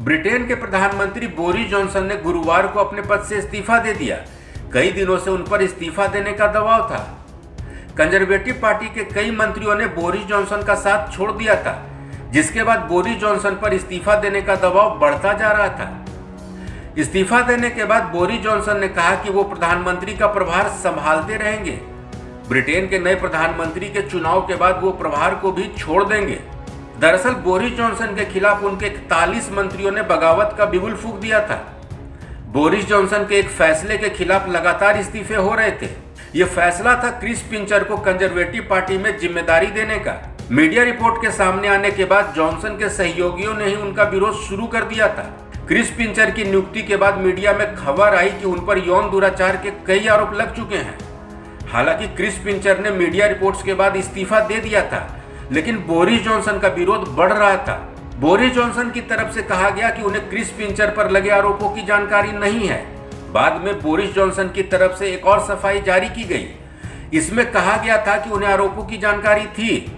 Britain के प्रधानमंत्री Boris Johnson ने गुरुवार को अपने पद से इस्तीफा दे दिया। कई दिनों से उन पर इस्तीफा देने का दबाव था। कंजर्वेटिव पार्टी के कई मंत्रियों ने बोरिस जॉनसन का साथ छोड़ दिया था, जिसके बाद बोरिस जॉनसन पर इस्तीफा देने का दबाव बढ़ता जा रहा था। इस्तीफा देने के बाद बोरिस जॉनसन ने कहा कि वो प्रधानमंत्री का प्रभार संभालते रहेंगे। ब्रिटेन के नए प्रधानमंत्री के चुनाव के बाद वो प्रभार को भी छोड़ देंगे। दरअसल बोरिस जॉनसन के खिलाफ उनके 41 मंत्रियों ने बगावत का बिगुल फूंक दिया था। बोरिस जॉनसन के एक फैसले के खिलाफ लगातार इस्तीफे हो रहे थे। यह फैसला था क्रिस पिंचर को कंजर्वेटिव पार्टी में जिम्मेदारी देने का। मीडिया रिपोर्ट के सामने आने के बाद जॉनसन के सहयोगियों ने ही उनका विरोध शुरू कर दिया था। क्रिस पिंचर की नियुक्ति के बाद मीडिया में खबर आई कि उन पर यौन दुराचार के कई आरोप लग चुके हैं। हालांकि क्रिस पिंचर ने मीडिया रिपोर्ट्स के बाद इस्तीफा दे दिया था, लेकिन बोरिस जॉनसन का विरोध बढ़ रहा था। बोरिस जॉनसन की तरफ से कहा गया कि उन्हें क्रिस पिंचर पर लगे आरोपों की जानकारी नहीं है। बाद में बोरिस जॉनसन की तरफ से एक और सफाई जारी की गई। इसमें कहा गया था कि उन्हें आरोपों की जानकारी थी,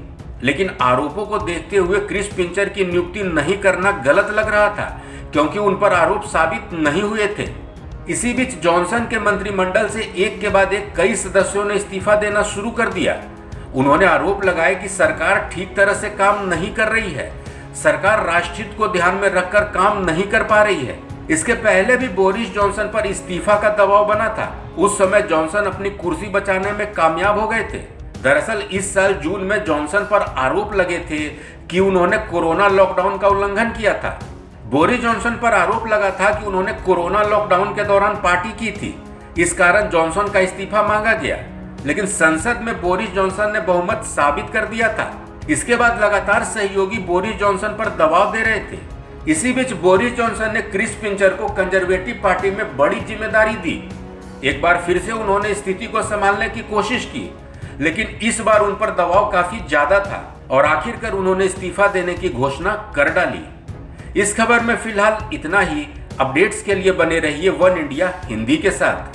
लेकिन आरोपों को देखते हुए क्रिस पिंचर की नियुक्ति नहीं करना गलत लग रहा था, क्योंकि उन पर आरोप साबित नहीं हुए थे। इसी बीच जॉनसन के मंत्रिमंडल से एक के बाद एक कई सदस्यों ने इस्तीफा देना शुरू कर दिया। उन्होंने आरोप लगाए कि सरकार ठीक तरह से काम नहीं कर रही है। सरकार राष्ट्रहित को ध्यान में रखकर काम नहीं कर पा रही है। इसके पहले भी बोरिस जॉनसन पर इस्तीफा का दबाव बना था। उस समय जॉनसन अपनी कुर्सी बचाने में कामयाब हो गए थे। दरअसल इस साल जून में जॉनसन पर आरोप लगे थे कि उन्होंने कोरोना लॉकडाउन का उल्लंघन किया था। बोरिस जॉनसन पर आरोप लगा था कि उन्होंने कोरोना लॉकडाउन के दौरान पार्टी की थी। इस कारण जॉनसन का इस्तीफा मांगा गया, लेकिन संसद में बोरिस जॉनसन ने बहुमत साबित कर दिया था। इसके बाद लगातार सहयोगी बोरिस जॉनसन पर दबाव दे रहे थे। इसी बीच बोरिस जॉनसन ने क्रिस पिंचर को कंजर्वेटिव पार्टी में बड़ी जिम्मेदारी दी। एक बार फिर से उन्होंने स्थिति को संभालने की कोशिश की, लेकिन इस बार उन पर दबाव काफी ज्यादा था और आखिरकार उन्होंने इस्तीफा देने की घोषणा कर डाली। इस खबर में फिलहाल इतना ही। अपडेट्स के लिए बने रहिए वन इंडिया हिंदी के साथ।